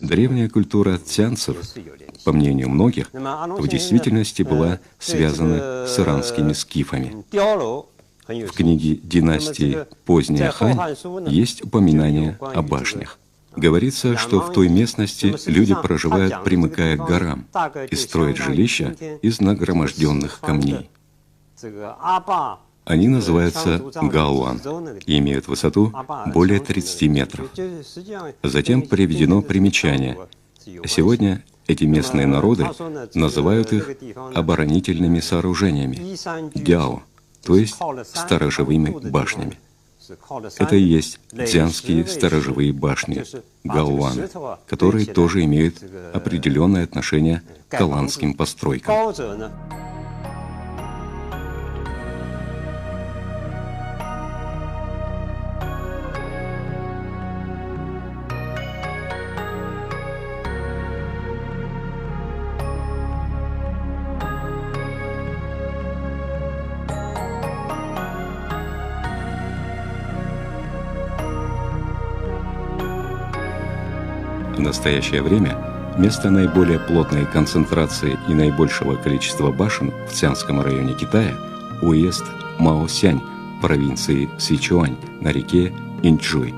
Древняя культура цянцев, по мнению многих, в действительности была связана с иранскими скифами. В книге «Династии. Поздняя Хань» есть упоминание о башнях. Говорится, что в той местности люди проживают, примыкая к горам, и строят жилища из нагроможденных камней. Они называются гаоан и имеют высоту более 30 метров. Затем приведено примечание. Сегодня эти местные народы называют их оборонительными сооружениями – дяо, то есть сторожевыми башнями. Это и есть цзянские сторожевые башни, гаоан, которые тоже имеют определенное отношение к аланским постройкам. В настоящее время место наиболее плотной концентрации и наибольшего количества башен в Цзянском районе Китая – уезд Маосянь провинции Сычуань на реке Иньчжуй.